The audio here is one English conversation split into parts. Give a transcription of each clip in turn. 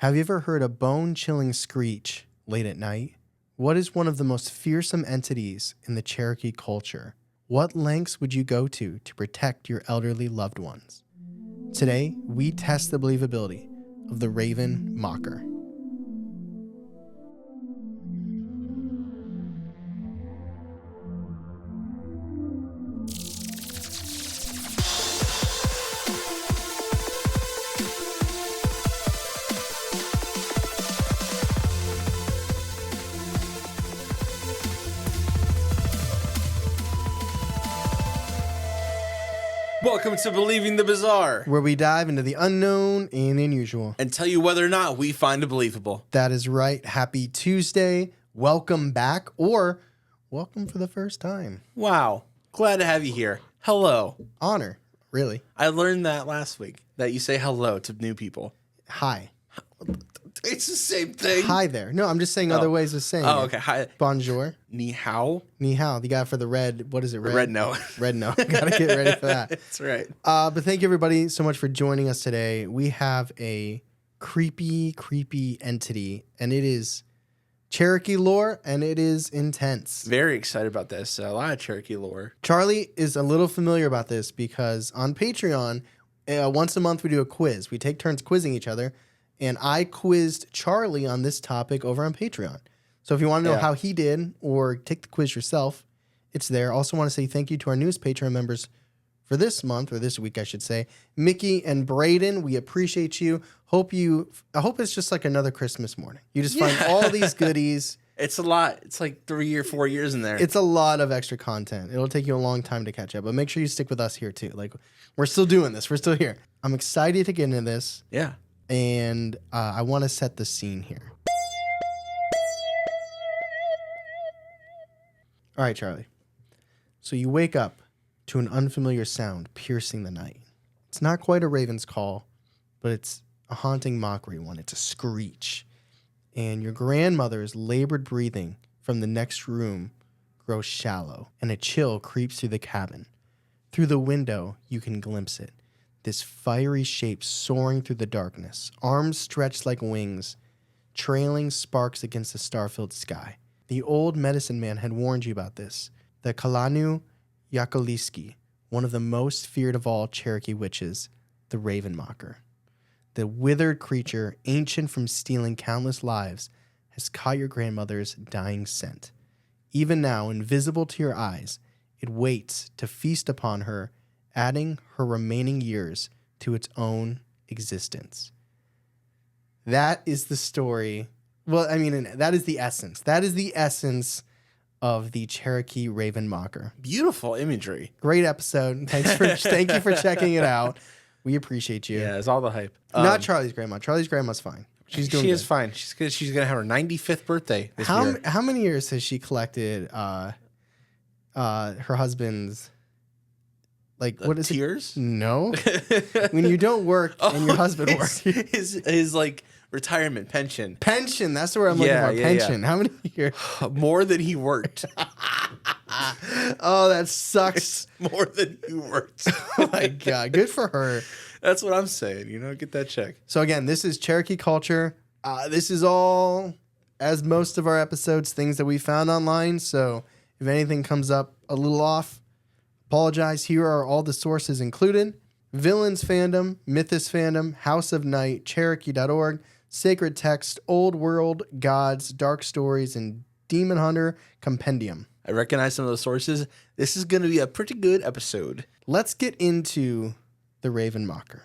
Have you ever heard a bone-chilling screech late at night? What is one of the most fearsome entities in the Cherokee culture? What lengths would you go to protect your elderly loved ones? Today, we test the believability of the Raven Mocker. Welcome to Believing the Bizarre, Where we dive into the unknown and unusual. and tell you whether or not we find it believable. That is right. Happy Tuesday. Welcome back, or welcome for the first time. Wow. Glad to have you here. Hello. Honor, really. I learned that last week, that you say hello to new people. Hi. It's the same thing. Hi there. No, I'm just saying other ways of saying Oh, it. okay. Hi. Bonjour. Ni hao. Ni hao. The guy for the red. What is it? Red no. Red no. Gotta get ready for that. That's right. But thank you everybody so much for joining us today. We have a creepy entity, and it is Cherokee lore, and it is intense. Very excited about this. A lot of Cherokee lore. Charlie is a little familiar about this because on Patreon, once a month we do a quiz. We take turns quizzing each other, and I quizzed Charlie on this topic over on Patreon. So if you want to know how he did or take the quiz yourself, it's there. Also want to say thank you to our newest Patreon members for this month, or this week, I should say. Mickey and Braden, we appreciate you. I hope it's just like another Christmas morning. You just find all these goodies. It's a lot. It's like 3 or 4 years in there. It's a lot of extra content. It'll take you a long time to catch up, but make sure you stick with us here too. Like, we're still doing this. We're still here. I'm excited to get into this. Yeah. And I want to set the scene here. All right, Charlie. So you wake up to an unfamiliar sound piercing the night. It's not quite a raven's call, but it's a haunting mockery one. It's a screech. And your grandmother's labored breathing from the next room grows shallow, and a chill creeps through the cabin. Through the window, you can glimpse it. This fiery shape soaring through the darkness, arms stretched like wings, trailing sparks against the star-filled sky. The old medicine man had warned you about this. The Kâ'lanû Ahkyeli'skî, one of the most feared of all Cherokee witches, the Raven Mocker. The withered creature, ancient from stealing countless lives, has caught your grandmother's dying scent. Even now, invisible to your eyes, it waits to feast upon her, adding her remaining years to its own existence. That is the story. Well, I mean, that is the essence. That is the essence of the Cherokee Raven Mocker. Beautiful imagery. Great episode. Thank you for checking it out. We appreciate you. Yeah, it's all the hype. Not Charlie's grandma. Charlie's grandma's fine. She's doing She good. is fine. She's gonna have her 95th birthday this year. How many years has she collected her husband's, like, what is tears? it? No. When you don't work and your husband works. His like retirement pension. Pension. That's where I'm looking for. Pension. How many years? More than he worked. Oh, that sucks. More than he worked. Oh my God. Good for her. That's what I'm saying. Get that check. So again, this is Cherokee culture. This is all, as most of our episodes, things that we found online. So if anything comes up a little off, apologize. Here are all the sources included: Villains Fandom, Mythos Fandom, House of Night, Cherokee.org, Sacred Text, Old World, Gods, Dark Stories, and Demon Hunter Compendium. I recognize some of those sources. This is going to be a pretty good episode. Let's get into the Raven Mocker.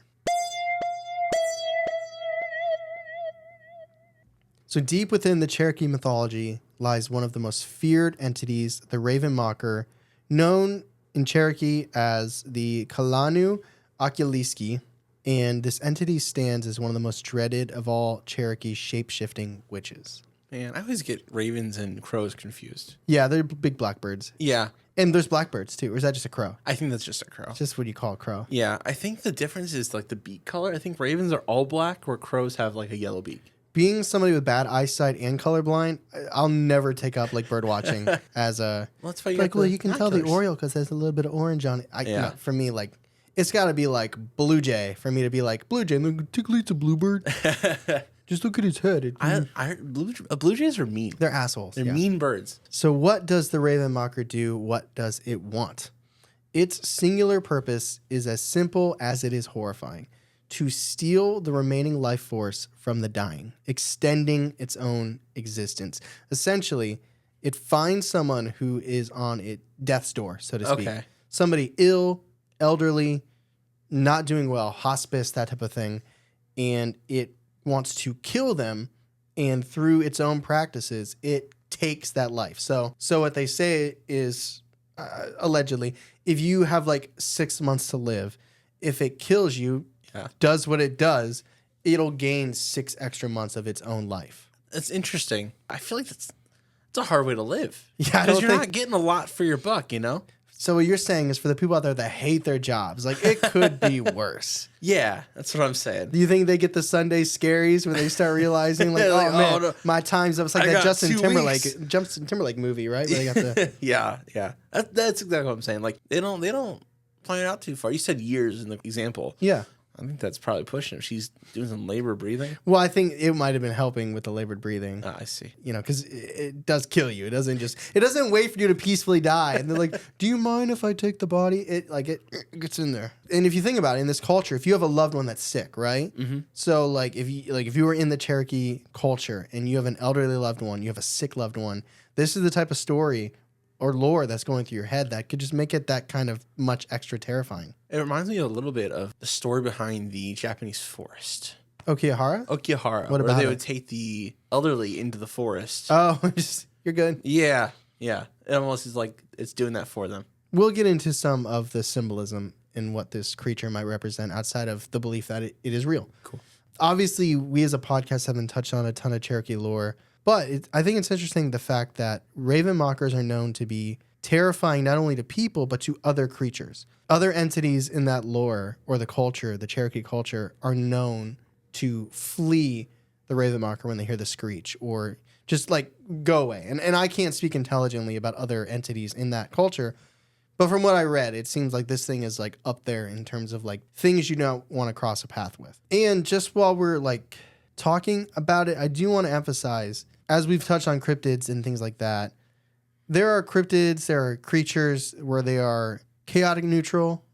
So deep within the Cherokee mythology lies one of the most feared entities, the Raven Mocker, known in Cherokee as the Kâ'lanû Ahkyeli'skî, and this entity stands as one of the most dreaded of all Cherokee shape-shifting witches. Man, I always get ravens and crows confused. Yeah, they're big blackbirds. Yeah. And there's blackbirds too, or is that just a crow? I think that's just a crow. It's just what you call a crow. Yeah, I think the difference is like the beak color. I think ravens are all black, where crows have like a yellow beak. Being somebody with bad eyesight and colorblind, I'll never take up like bird watching as a... Well, that's why you can tell the Oriole because there's a little bit of orange on it. No, for me, like, it's got to be like Blue Jay for me to be like, Blue Jay, look, take a bluebird. Just look at his head. Blue jays are mean. They're assholes. They're yeah. mean birds. So what does the raven mocker do? What does it want? Its singular purpose is as simple as it is horrifying: to steal the remaining life force from the dying, extending its own existence. Essentially, it finds someone who is on death's door, so to speak. Okay. Somebody ill, elderly, not doing well, hospice, that type of thing, and it wants to kill them, and through its own practices, it takes that life. So what they say is, allegedly, if you have like 6 months to live, if it kills you, does what it does, it'll gain 6 extra months of its own life. That's interesting. I feel like it's a hard way to live. Yeah, because you're not getting a lot for your buck, you know? So what you're saying is, for the people out there that hate their jobs, like, it could be worse. Yeah, that's what I'm saying. Do you think they get the Sunday scaries when they start realizing, like, oh man, no. my time's up? It's like that Justin Timberlake movie, right? Where they got the yeah. That's exactly what I'm saying. Like, they don't plan it out too far. You said years in the example. yeah. I think that's probably pushing it. She's doing some labor breathing. Well, I think it might have been helping with the labored breathing. I see. You know, because it does kill you. It doesn't wait for you to peacefully die. And they're like, do you mind if I take the body? It gets in there. And if you think about it, in this culture, if you have a loved one that's sick, right? Mm-hmm. So like if you were in the Cherokee culture and you have an elderly loved one, you have a sick loved one, this is the type of story or lore that's going through your head that could just make it that kind of much extra terrifying. It reminds me a little bit of the story behind the Japanese forest. Okihara? Okihara. What about where they it? would take the elderly into the forest. Oh, you're good. Yeah. It almost is like it's doing that for them. We'll get into some of the symbolism in what this creature might represent outside of the belief that it is real. Cool. Obviously, we as a podcast haven't touched on a ton of Cherokee lore, but I think it's interesting the fact that raven mockers are known to be terrifying not only to people, but to other creatures. Other entities in that lore or the culture, the Cherokee culture, are known to flee the raven mocker when they hear the screech or just like go away. And I can't speak intelligently about other entities in that culture, but from what I read, it seems like this thing is like up there in terms of like things you don't want to cross a path with. And just while we're like talking about it, I do want to emphasize, as we've touched on cryptids and things like that, there are cryptids, there are creatures where they are chaotic neutral,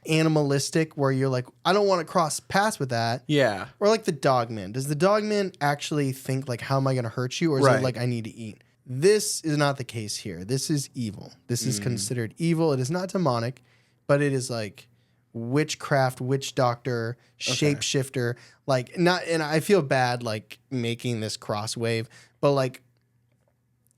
animalistic, where you're like, I don't want to cross paths with that. Yeah. Or like the dogman. Does the dogman actually think like, how am I going to hurt you? Or is it like, I need to eat? This is not the case here. This is evil. This is considered evil. It is not demonic, but it is like witchcraft, witch doctor, shapeshifter. Like not, and I feel bad like making this cross wave, but like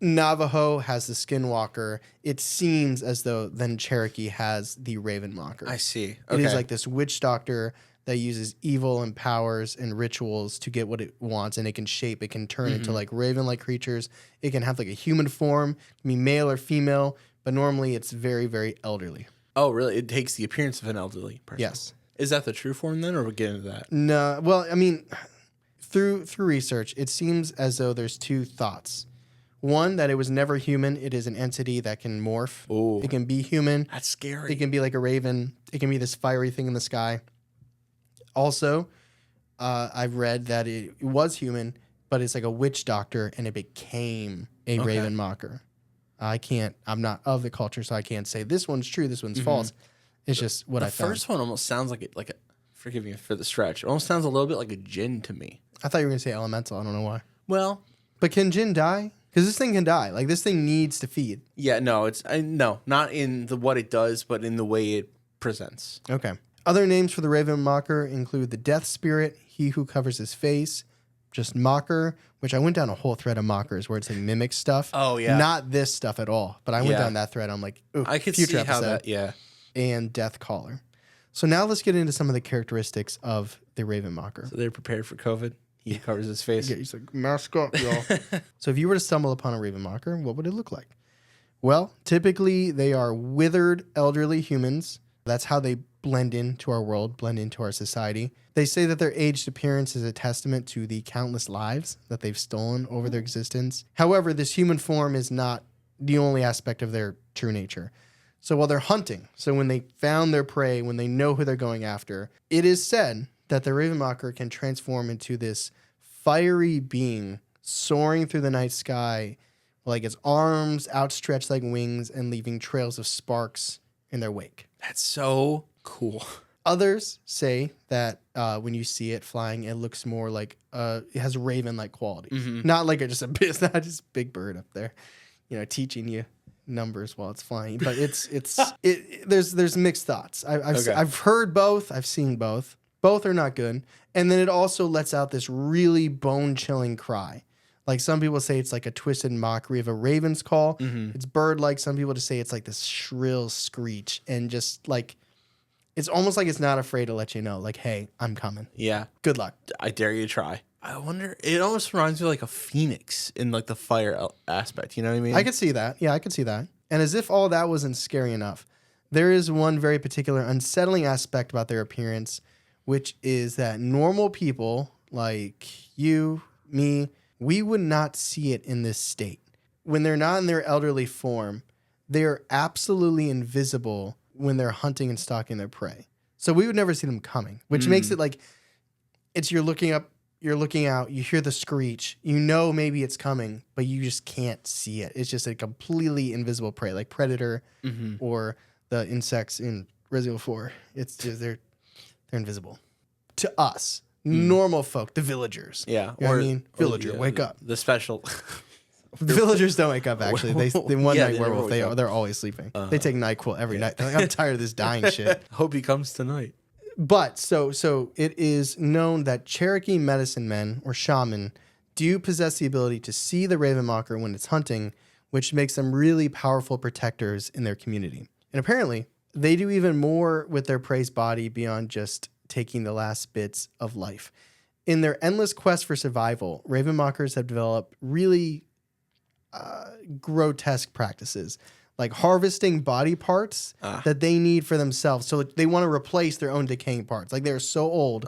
Navajo has the skinwalker. It seems as though then Cherokee has the raven mocker. I see. It is like this witch doctor that uses evil and powers and rituals to get what it wants, and it can shape. It can turn into like raven-like creatures. It can have like a human form, it can be male or female, but normally it's very, very elderly. Oh, really? It takes the appearance of an elderly person. Yes. Is that the true form then, or we'll get into that? No. Well, I mean, through research, it seems as though there's two thoughts. One, that it was never human. It is an entity that can morph. Oh. It can be human. That's scary. It can be like a raven. It can be this fiery thing in the sky. Also, I've read that it was human, but it's like a witch doctor, and it became a raven mocker. I'm not of the culture, so I can't say this one's true, this one's false. It's just what I found. The first one almost sounds like forgive me for the stretch, it almost sounds a little bit like a djinn to me. I thought you were going to say elemental. I don't know why. Well. But can djinn die? Because this thing can die. Like, this thing needs to feed. Yeah, no, no, not in what it does, but in the way it presents. Okay. Other names for the raven mocker include the death spirit, he who covers his face, just mocker, which I went down a whole thread of mockers where it's like mimic stuff. Oh, yeah. Not this stuff at all, but I went down that thread. I'm like, ooh, I could future see episode. how that, yeah. And death caller. So now let's get into some of the characteristics of the raven mocker. So they're prepared for COVID. He covers his face. Yeah, he's like, mask up, y'all. So if you were to stumble upon a raven mocker, what would it look like? Well, typically they are withered elderly humans. That's how they blend into our world, blend into our society. They say that their aged appearance is a testament to the countless lives that they've stolen over their existence. However, this human form is not the only aspect of their true nature. So while they're hunting, so when they found their prey, when they know who they're going after, it is said that the raven mocker can transform into this fiery being soaring through the night sky, like its arms outstretched like wings and leaving trails of sparks in their wake. That's so cool. Others say that when you see it flying, it looks more like it has raven-like qualities, not like it's not just big bird up there, teaching you numbers while it's flying. But there's mixed thoughts. I've heard both. I've seen both. Both are not good. And then it also lets out this really bone-chilling cry. Like some people say it's like a twisted mockery of a raven's call. It's bird-like. Some people just say it's like this shrill screech and just like. It's almost like it's not afraid to let you know, like, hey, I'm coming. Yeah. Good luck. I dare you to try. I wonder, it almost reminds me of like a phoenix in like the fire aspect. You know what I mean? I could see that. Yeah, I could see that. And as if all that wasn't scary enough, there is one very particular unsettling aspect about their appearance, which is that normal people like you, me, we would not see it in this state. When they're not in their elderly form, they are absolutely invisible when they're hunting and stalking their prey. So we would never see them coming, which makes it like you're looking up, you're looking out, you hear the screech, maybe it's coming, but you just can't see it. It's just a completely invisible prey, like Predator or the insects in Resident Evil 4. It's just, they're invisible. To us, normal folk, the villagers. Yeah. Villager, wake up. The special... The villagers don't wake up, actually. They night werewolf, they're always sleeping. They take NyQuil every night. They're like, I'm tired of this dying shit. Hope he comes tonight. But, so it is known that Cherokee medicine men, or shaman, do possess the ability to see the ravenmocker when it's hunting, which makes them really powerful protectors in their community. And apparently, they do even more with their prey's body beyond just taking the last bits of life. In their endless quest for survival, ravenmockers have developed really... grotesque practices like harvesting body parts that they need for themselves. So they want to replace their own decaying parts. Like they're so old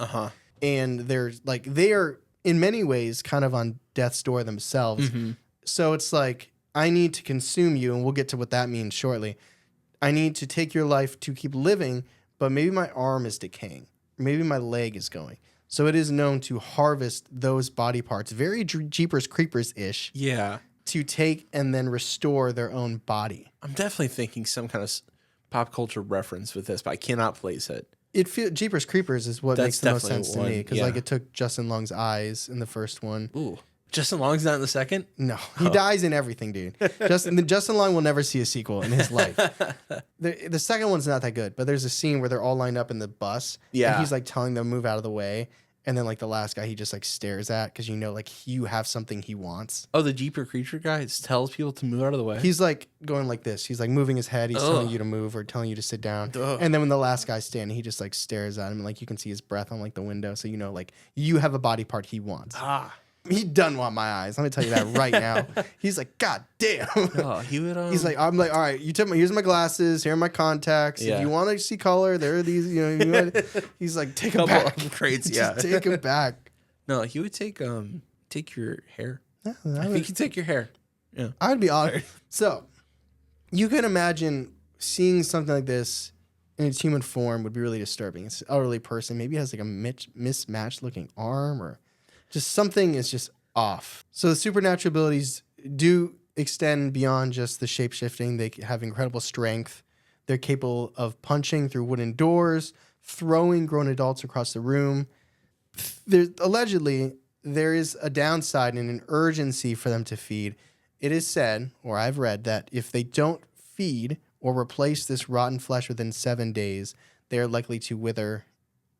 and they are in many ways kind of on death's door themselves. So it's like, I need to consume you, and we'll get to what that means shortly. I need to take your life to keep living, but maybe my arm is decaying. Maybe my leg is going. So it is known to harvest those body parts, very Jeepers Creepers-ish. Yeah. To take and then restore their own body. I'm definitely thinking some kind of pop culture reference with this, but I cannot place it. Jeepers Creepers is what makes the most sense to me, because it took Justin Long's eyes in the first one. Ooh, Justin Long's not in the second? No, he dies in everything, dude. Justin Long will never see a sequel in his life. The second one's not that good, but there's a scene where they're all lined up in the bus, and he's like telling them to move out of the way. And then, like, the last guy he just, like, stares at because, you have something he wants. Oh, the Jeeper Creature guy tells people to move out of the way? He's, like, going like this. He's, like, moving his head. He's telling you to move or telling you to sit down. And then when the last guy's standing, he just, like, stares at him. And, like, you can see his breath on, like, the window. So, like, you have a body part he wants. He doesn't want my eyes. Let me tell you that right now. He's like, God damn. He would. He's like, I'm like, all right, here's my glasses. Here are my contacts. Yeah. If you want to see color, there are these. He's like, take them back. Just take him back. No, he would take your hair. Yeah, I think he'd take your hair. Yeah, I'd be honored. So, you can imagine seeing something like this in its human form would be really disturbing. It's an elderly person. Maybe it has like a mismatched looking arm or. Just something is just off. So the supernatural abilities do extend beyond just the shape-shifting. They have incredible strength. They're capable of punching through wooden doors, throwing grown adults across the room. Allegedly, there is a downside and an urgency for them to feed. It is said, or I've read, that if they don't feed or replace this rotten flesh within 7 days, they are likely to wither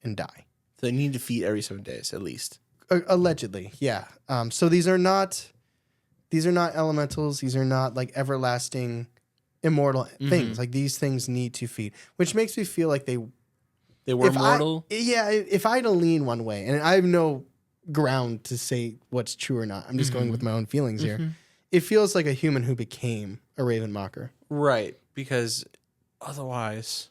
and die. So they need to feed every 7 days at least. Allegedly, yeah. So these are not elementals. These are not like everlasting, immortal things. Like these things need to feed, which makes me feel like they were mortal. If I had to lean one way, and I have no ground to say what's true or not, I'm just going with my own feelings here. It feels like a human who became a raven mocker, right? Because otherwise.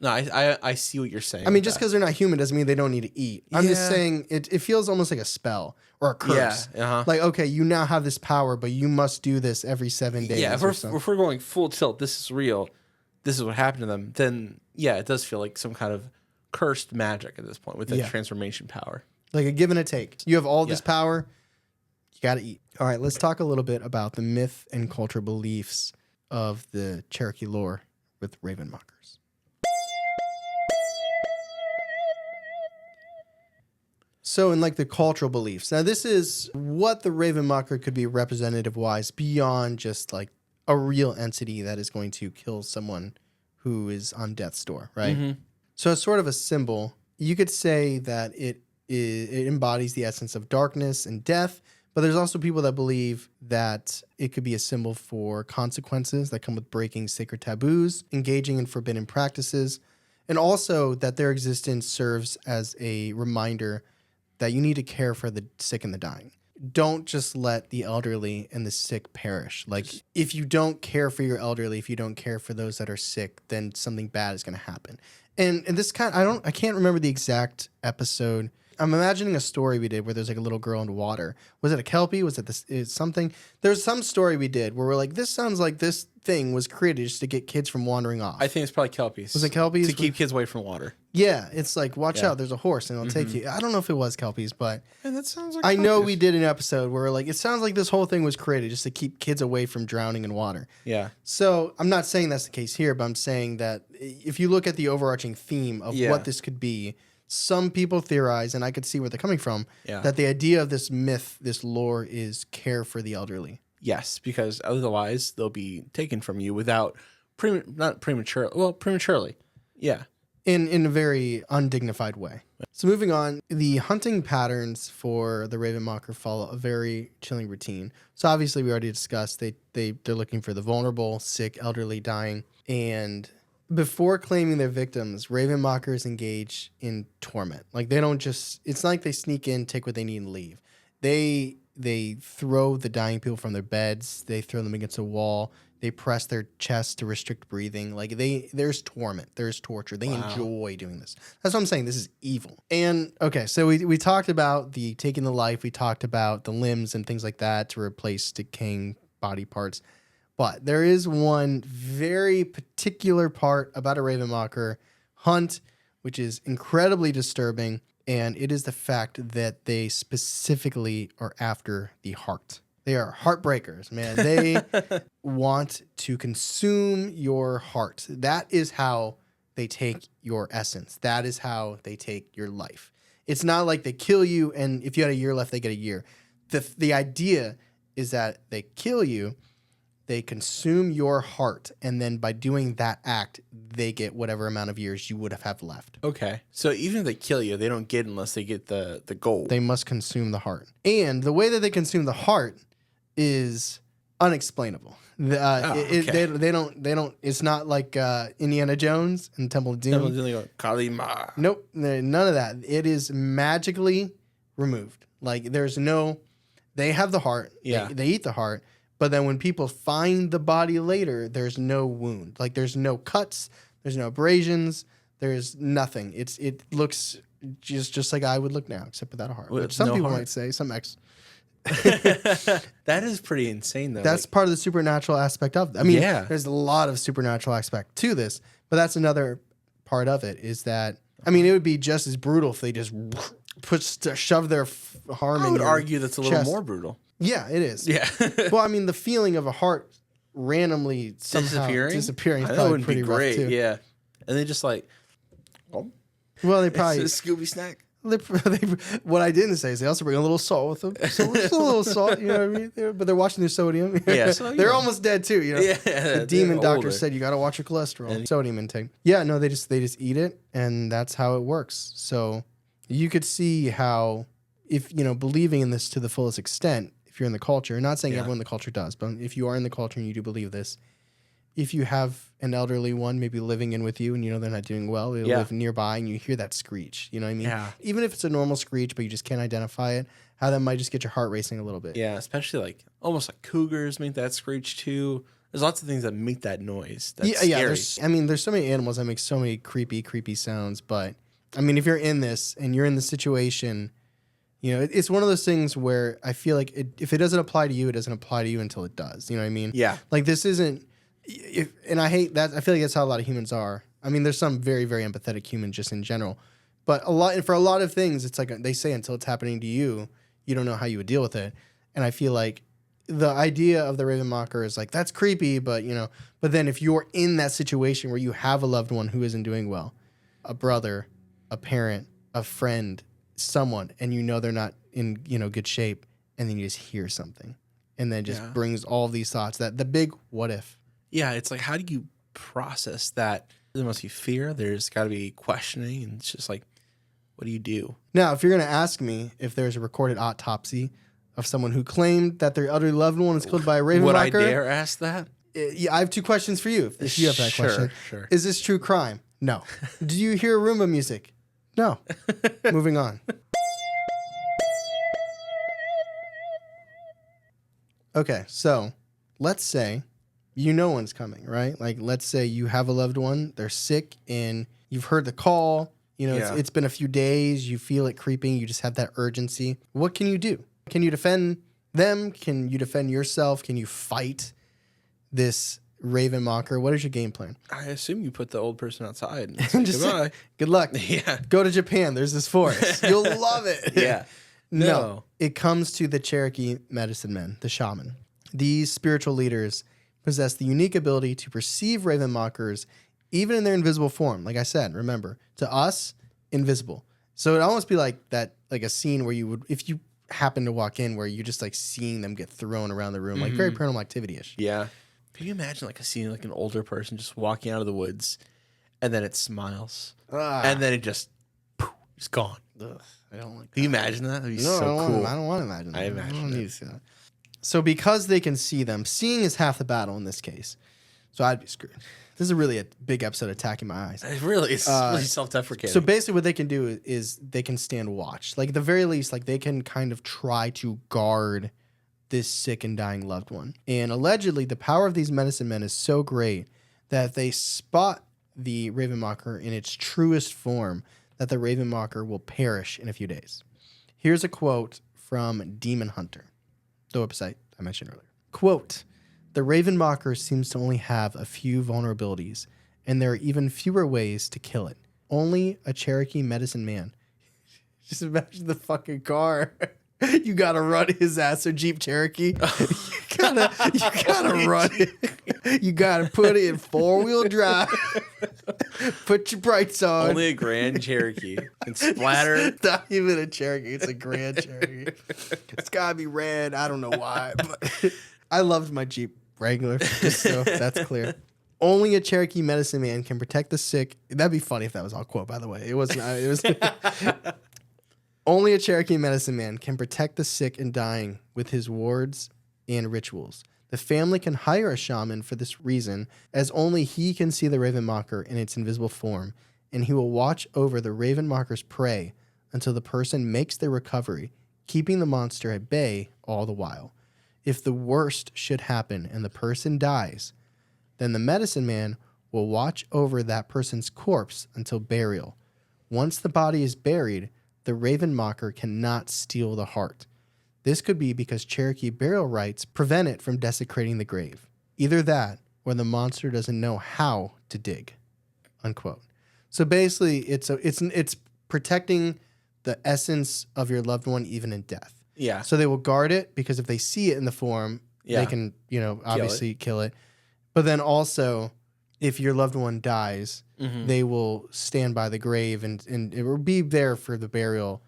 No, I see what you're saying. I mean, just because they're not human doesn't mean they don't need to eat. I'm just saying it feels almost like a spell or a curse. Yeah. Like, okay, you now have this power, but you must do this every 7 days. Yeah, if we're going full tilt, this is real, this is what happened to them, then, yeah, it does feel like some kind of cursed magic at this point with the transformation power. Like a give and a take. You have all this Yeah. power, you got to eat. All right, let's talk a little bit about the myth and culture beliefs of the Cherokee lore with raven mockers. So in like the cultural beliefs, now this is what the raven mocker could be representative-wise beyond just like a real entity that is going to kill someone who is on death's door, right? Mm-hmm. So it's sort of a symbol. You could say that it embodies the essence of darkness and death, but there's also people that believe that it could be a symbol for consequences that come with breaking sacred taboos, engaging in forbidden practices, and also that their existence serves as a reminder that you need to care for the sick and the dying. Don't just let the elderly and the sick perish. Like, if you don't care for your elderly, if you don't care for those that are sick, then something bad is going to happen. And this I can't remember the exact episode. I'm imagining a story we did where there's like a little girl in water. Was it a Kelpie? Was it something? There's some story we did where we're like, this sounds like this thing was created just to get kids from wandering off. I think it's probably Kelpies. Was it Kelpies? To keep kids away from water. Yeah, it's like, watch Yeah. out, there's a horse and it'll take you. I don't know if it was Kelpies, but And that sounds like I know Kelpies. we did an episode where we're like, it sounds like this whole thing was created just to keep kids away from drowning in water. Yeah. So I'm not saying that's the case here, but I'm saying that if you look at the overarching theme of Yeah. what this could be, some people theorize, and I could see where they're coming from, Yeah. that the idea of this myth, this lore, is care for the elderly. Yes, because otherwise they'll be taken from you without prematurely. Yeah. In a very undignified way. So moving on, the hunting patterns for the raven mocker follow a very chilling routine. So obviously we already discussed they're looking for the vulnerable, sick, elderly, dying, and before claiming their victims, raven mockers engage in torment. Like they don't just, it's not like they sneak in, take what they need, and leave. They throw the dying people from their beds. They throw them against a wall. They press their chest to restrict breathing. Like there's torment. There's torture. They enjoy doing this. That's what I'm saying. This is evil. And okay, so we talked about the taking the life. We talked about the limbs and things like that to replace decaying body parts. But there is one very particular part about a raven mocker hunt, which is incredibly disturbing. And it is the fact that they specifically are after the heart. They are heartbreakers, man. They want to consume your heart. That is how they take your essence. That is how they take your life. It's not like they kill you, and if you had a year left, they get a year. The idea is that they kill you, they consume your heart, and then by doing that act, they get whatever amount of years you would have left. Okay. So even if they kill you, they don't get unless they get the gold. They must consume the heart. And the way that they consume the heart is unexplainable. Okay. They don't. It's not like Indiana Jones and Temple of Doom. Kalima. Nope, none of that. It is magically removed. Like there's no. They have the heart. Yeah. They eat the heart. But then when people find the body later, there's no wound. Like there's no cuts. There's no abrasions. There's nothing. It looks just like I would look now, except without a heart. With Which some no people heart. might say. That is pretty insane, though. That's part of the supernatural aspect of it. I mean, Yeah. there's a lot of supernatural aspect to this, but that's another part of it is that, I mean, it would be just as brutal if they just shove their harm I in would your argue that's a little chest. more brutal. Yeah, it is. Yeah. Well, I mean, the feeling of a heart randomly somehow disappearing is That probably would pretty be rough great. too. Yeah. And they just like, oh, Well, they it's probably... a Scooby snack. what I didn't say is they also bring a little salt with them. So just a little salt, you know what I mean? But they're watching their sodium. Yeah, so, they're yeah. almost dead too. You know? Yeah, The demon they're doctor older. said you got to watch your cholesterol, and sodium intake. Yeah, no, they just eat it, and that's how it works. So you could see how, if believing in this to the fullest extent, if you're in the culture, not saying everyone in the culture does, but if you are in the culture and you do believe this, if you have an elderly one maybe living in with you and they're not doing well, they live nearby and you hear that screech, you know what I mean? Yeah. Even if it's a normal screech, but you just can't identify it, how that might just get your heart racing a little bit. Yeah, especially like almost like cougars make that screech too. There's lots of things that make that noise. That's scary. There's so many animals that make so many creepy sounds, but I mean, if you're in this and you're in the situation, it's one of those things where I feel like if it doesn't apply to you, it doesn't apply to you until it does. You know what I mean? Yeah. Like this isn't. And I hate that. I feel like that's how a lot of humans are. I mean, there's some very, very empathetic humans just in general, But for a lot of things, it's like they say until it's happening to you, you don't know how you would deal with it. And I feel like the idea of the Raven Mocker is like, that's creepy, but but then if you're in that situation where you have a loved one who isn't doing well, a brother, a parent, a friend, someone, and they're not in, good shape, and then you just hear something, and then it just brings all these thoughts, that the big what if. Yeah, it's like, how do you process that? There must be fear. There's got to be questioning, and it's just like, what do you do? Now, if you're going to ask me if there's a recorded autopsy of someone who claimed that their elderly loved one was killed by a Raven Mocker, would I dare ask that? Yeah, I have 2 questions for you. If you have that question, Sure. Is this true crime? No. Do you hear Roomba music? No. Moving on. Okay, so let's say one's coming, right? Like, let's say you have a loved one, they're sick, and you've heard the call. It's been a few days. You feel it creeping. You just have that urgency. What can you do? Can you defend them? Can you defend yourself? Can you fight this Raven Mocker? What is your game plan? I assume you put the old person outside and say, goodbye. Good luck. Yeah. Go to Japan. There's this forest. You'll love it. Yeah. No. It comes to the Cherokee medicine men, the shaman. These spiritual leaders possess the unique ability to perceive Raven Mockers even in their invisible form. Like I said, remember, to us, invisible. So it'd almost be like that, like a scene where you would, if you happen to walk in, where you're just like seeing them get thrown around the room, like very Paranormal Activity-ish. Yeah. Can you imagine like a scene like an older person just walking out of the woods, and then it smiles, and then it just it's gone. Ugh, I don't like that. Can you imagine that? That'd be No, so cool. I don't want to imagine that. I imagine need to see that. So because they can see them, seeing is half the battle in this case. So I'd be screwed. This is really a big episode attacking my eyes. It's really self-deprecating. So basically what they can do is they can stand watch. Like at the very least, like they can kind of try to guard this sick and dying loved one. And allegedly the power of these medicine men is so great that if they spot the Raven Mocker in its truest form, that the Raven Mocker will perish in a few days. Here's a quote from Demon Hunter, the website I mentioned earlier. Quote, "The Raven Mocker seems to only have a few vulnerabilities, and there are even fewer ways to kill it. Only a Cherokee medicine man." Just imagine the fucking car. You gotta run his ass, or Jeep Cherokee. You gotta run it. You gotta put it in 4-wheel drive. Put your brights on. Only a Grand Cherokee and splatter. It's not even a Cherokee. It's a Grand Cherokee. It's gotta be red. I don't know why, but I loved my Jeep Wrangler, just so that's clear. Only a Cherokee medicine man can protect the sick. That'd be funny if that was all quote, by the way. It wasn't. It was. Only a Cherokee medicine man can protect the sick and dying with his wards and rituals. The family can hire a shaman for this reason, as only he can see the Raven Mocker in its invisible form, and he will watch over the Raven Mocker's prey until the person makes their recovery, keeping the monster at bay all the while. If the worst should happen and the person dies, then the medicine man will watch over that person's corpse until burial. Once the body is buried, the Raven Mocker cannot steal the heart. This could be because Cherokee burial rites prevent it from desecrating the grave. Either that, or the monster doesn't know how to dig. Unquote. So basically, it's protecting the essence of your loved one even in death. Yeah. So they will guard it because if they see it in the form, they can, obviously kill it. But then also, if your loved one dies, they will stand by the grave and it will be there for the burial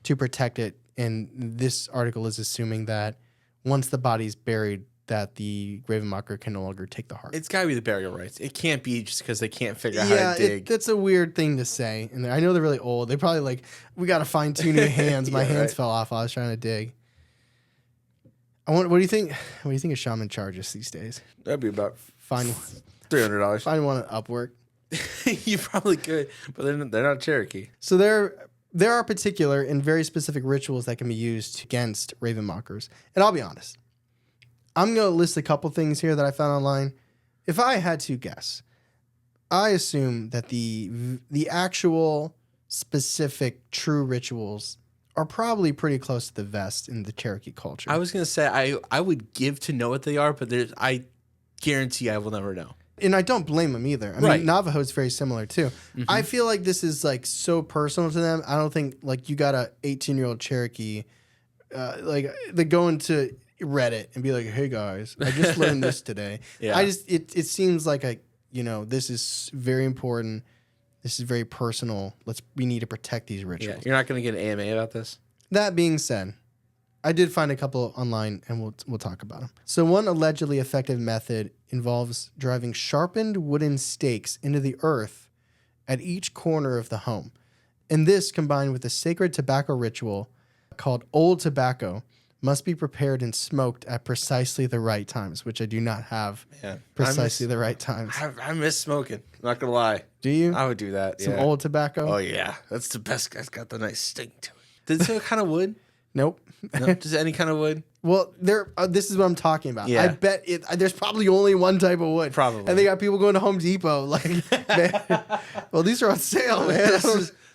to protect it. And this article is assuming that once the body's buried, that the Raven Mocker can no longer take the heart. It's got to be the burial rites. It can't be just because they can't figure out how to dig. That's a weird thing to say. And I know they're really old. They probably like, we got to find 2 new hands. My hands fell off while I was trying to dig. What do you think? What do you think a shaman charges these days? That'd be about $300. Find one at Upwork. You probably could, but they're not Cherokee. So there are particular and very specific rituals that can be used against Raven Mockers. And I'll be honest, I'm going to list a couple things here that I found online. If I had to guess, I assume that the actual specific true rituals are probably pretty close to the vest in the Cherokee culture. I was going to say I would give to know what they are, but I guarantee I will never know. And I don't blame them either. I Right. mean, Navajo is very similar too. I feel like this is like so personal to them. I don't think like you got a 18-year-old Cherokee, like they go into Reddit and be like, "Hey guys, I just learned this today." Yeah. It seems like this is very important. This is very personal. We need to protect these Yeah. rituals. You're not going to get an AMA about this? That being said, I did find a couple online, and we'll talk about them. So one allegedly effective method involves driving sharpened wooden stakes into the earth at each corner of the home. And this, combined with a sacred tobacco ritual called Old Tobacco, must be prepared and smoked at precisely the right times, which I do not have precisely the right times. I miss smoking. Not going to lie. Do you? I would do that. Some old tobacco? Oh, yeah. That's the best. It's got the nice stink to it. Does it have kind of wood? Nope. No? Does any kind of wood? Well, this is what I'm talking about. Yeah. I bet there's probably only one type of wood. Probably. And they got people going to Home Depot like, man, well, these are on sale, man.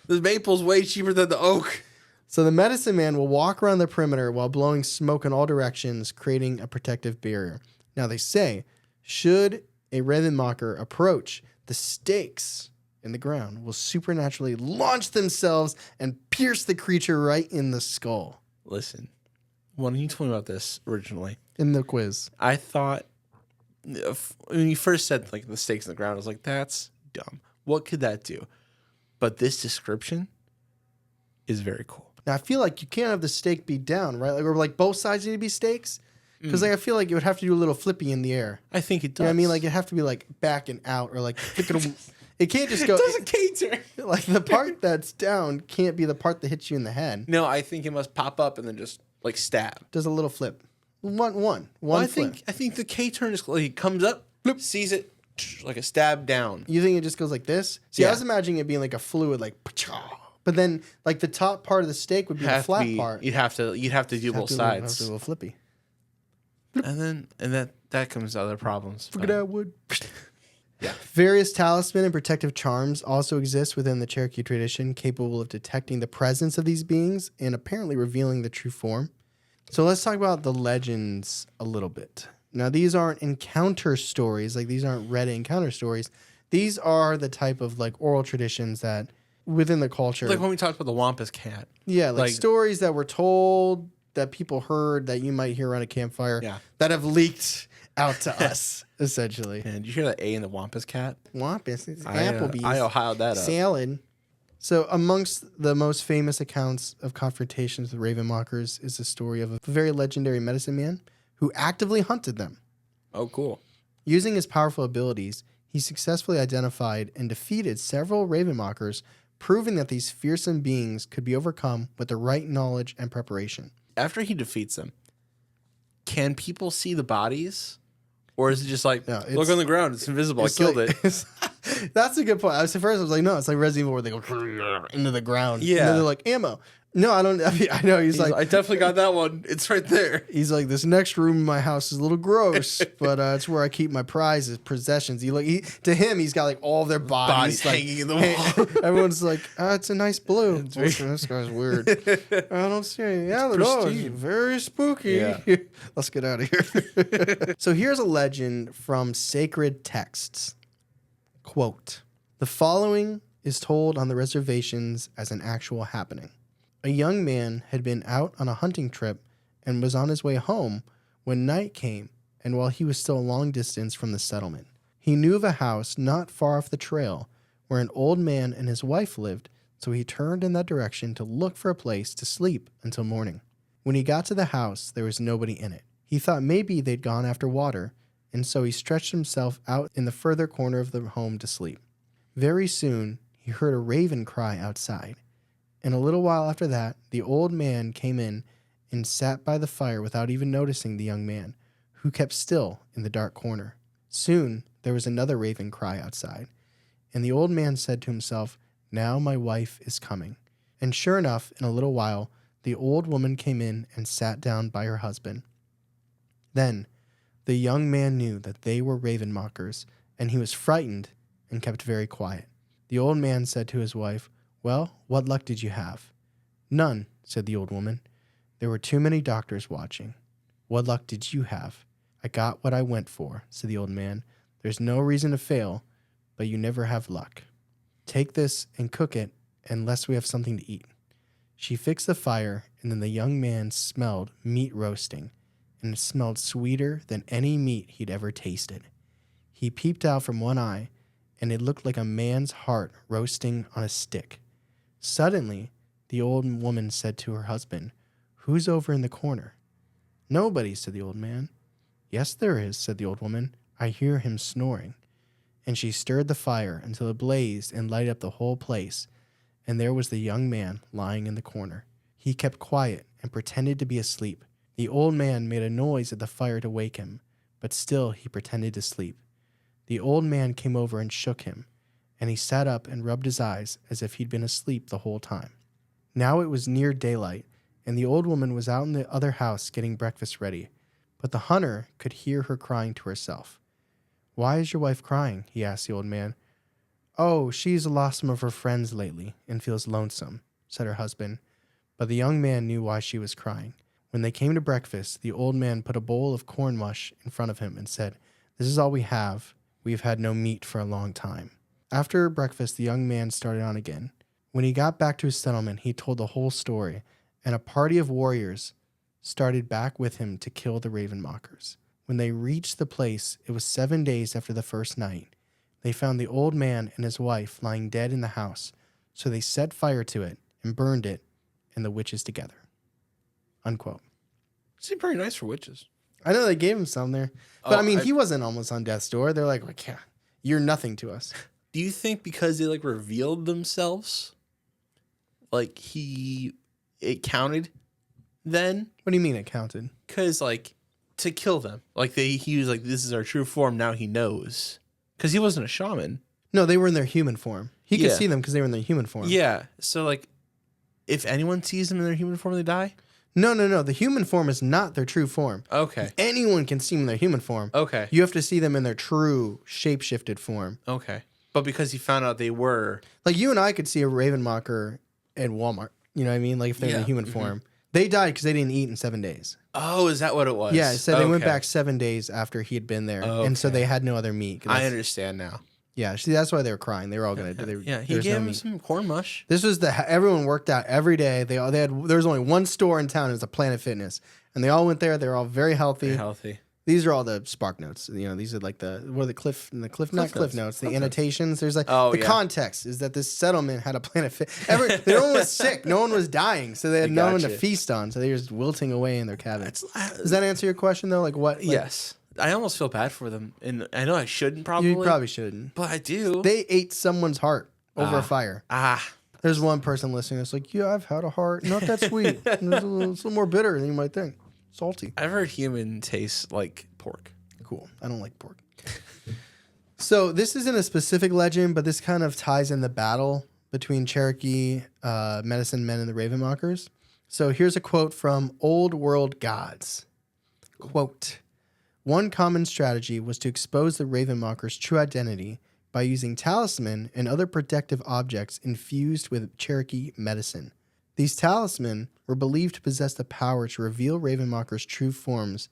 The maple's way cheaper than the oak. So the medicine man will walk around the perimeter while blowing smoke in all directions, creating a protective barrier. Now they say, should a raven mocker approach, the stakes in the ground will supernaturally launch themselves and pierce the creature right in the skull. Listen, when you told me about this originally, In the quiz. I thought, when you first said like the stakes in the ground, I was like, that's dumb. What could that do? But this description is very cool. Now I feel like you can't have the stake be down, right? Like, or like both sides need to be stakes. Because like I feel like you would have to do a little flippy in the air. I think it does. You know what I mean? Like it'd have to be like backing out or like flicking. It can't just go. It doesn't cater. Like the part that's down can't be the part that hits you in the head. No, I think it must pop up and then just like stab. Does a little flip. One I flip. think the K turn is like, he comes up, sees it like a stab down. You think it just goes like this? See, Yeah. I was imagining it being like a fluid, like, but then like the top part of the stake would be the flat part. You'd have to do both Have to do sides, a little flippy. and that comes to other problems. Look at that wood. Yeah. Various talisman and protective charms also exist within the Cherokee tradition, capable of detecting the presence of these beings and apparently revealing the true form. So let's talk about the legends a little bit. Now, these aren't encounter stories, like these aren't Reddit encounter stories. These are the type of like oral traditions that within the culture. Like when we talked about the Wampus cat. Yeah, like like- stories that were told, that people heard, that you might hear around a campfire, Yeah. that have leaked out to us, essentially. Man, did you hear that A in the Wampus cat? Wampus, it's I Applebee's. Ohio'd that up. Salad. So amongst the most famous accounts of confrontations with raven mockers is the story of a very legendary medicine man who actively hunted them. Oh, cool. Using his powerful abilities, he successfully identified and defeated several raven mockers, proving that these fearsome beings could be overcome with the right knowledge and preparation. After he defeats them, can people see the bodies? Or is it just like, No, look on the ground, it's invisible, I killed it. That's a good point. I was like, no, it's like Resident Evil where they go into the ground. Yeah. And then they're like, ammo. No, I don't. I know. He's like, I definitely got that one. It's right there. he's like, this next room in my house is a little gross, but it's where I keep my prizes, possessions. To him, he's got like all of their bodies, like, hanging in the wall. Everyone's like, it's a nice blue. This guy's weird. I don't see any. Yeah, no, it's very spooky. Yeah. Let's get out of here. So here's a legend from sacred texts. Quote, the following is told on the reservations as an actual happening. A young man had been out on a hunting trip and was on his way home when night came, and while he was still a long distance from the settlement, he knew of a house not far off the trail where an old man and his wife lived, so he turned in that direction to look for a place to sleep until morning. When he got to the house, there was nobody in it. He thought maybe they'd gone after water, and so he stretched himself out in the further corner of the home to sleep. Very soon, he heard a raven cry outside. And a little while after that, the old man came in and sat by the fire without even noticing the young man, who kept still in the dark corner. Soon, there was another raven cry outside, and the old man said to himself, now my wife is coming. And sure enough, in a little while, the old woman came in and sat down by her husband. Then, the young man knew that they were raven mockers, and he was frightened and kept very quiet. The old man said to his wife, well, what luck did you have? None, said the old woman. There were too many doctors watching. What luck did you have? I got what I went for, said the old man. There's no reason to fail, but you never have luck. Take this and cook it unless we have something to eat. She fixed the fire, and then the young man smelled meat roasting, and it smelled sweeter than any meat he'd ever tasted. He peeped out from one eye, and it looked like a man's heart roasting on a stick. Suddenly, the old woman said to her husband, "Who's over in the corner?" "Nobody," said the old man. "Yes, there is," said the old woman. "I hear him snoring." And she stirred the fire until it blazed and lighted up the whole place, and there was the young man lying in the corner. He kept quiet and pretended to be asleep. The old man made a noise at the fire to wake him, but still he pretended to sleep. The old man came over and shook him, and he sat up and rubbed his eyes as if he'd been asleep the whole time. Now it was near daylight, and the old woman was out in the other house getting breakfast ready, but the hunter could hear her crying to herself. "Why is your wife crying?" he asked the old man. "Oh, she's lost some of her friends lately and feels lonesome," said her husband. But the young man knew why she was crying. When they came to breakfast, the old man put a bowl of corn mush in front of him and said, "This is all we have. We've had no meat for a long time." After breakfast, the young man started on again. When he got back to his settlement, he told the whole story, and a party of warriors started back with him to kill the raven mockers. When they reached the place, it was 7 days after the first night. They found the old man and his wife lying dead in the house, so they set fire to it and burned it and the witches together. Unquote. Seemed pretty nice for witches. I know they gave him some there, but he wasn't almost on death's door. They're like, yeah, you're nothing to us. Do you think because they revealed themselves, it counted then? What do you mean it counted? Because to kill them, he was like, this is our true form. Now he knows because he wasn't a shaman. No, they were in their human form. He could see them because they were in their human form. Yeah. So if anyone sees them in their human form, they die. No. The human form is not their true form. Okay. Anyone can see them in their human form. Okay. You have to see them in their true shape-shifted form. Okay. But because he found out they were... you and I could see a raven mocker at Walmart. You know what I mean? If they're in the human form. They died because they didn't eat in 7 days. Oh, is that what it was? Yeah, so they went back 7 days after he had been there. Okay. And so they had no other meat. I understand now. Yeah, see, that's why they were crying. They were all going to... He gave him some corn mush. This was everyone worked out every day. There was only one store in town. It was a Planet Fitness. And they all went there. They were all very healthy. Very healthy. These are all the Spark Notes. These are the Cliff Notes, the annotations. There's context is that this settlement had a Planet Fit. No one was sick. No one was dying. So they had no one to feast on. So they were just wilting away in their cabins. Does that answer your question though? Yes. I almost feel bad for them. And I know I shouldn't probably. You probably shouldn't. But I do. They ate someone's heart over a fire. There's one person listening that's like, yeah, I've had a heart. Not that sweet. It's a little more bitter than you might think. Salty. I've heard human tastes like pork. Cool. I don't like pork. So this isn't a specific legend, but this kind of ties in the battle between Cherokee medicine men and the Raven Mockers. So here's a quote from Old World Gods. Quote, "One common strategy was to expose the Raven Mockers' true identity by using talisman and other protective objects infused with Cherokee medicine. These talisman were believed to possess the power to reveal Ravenmockers' true forms,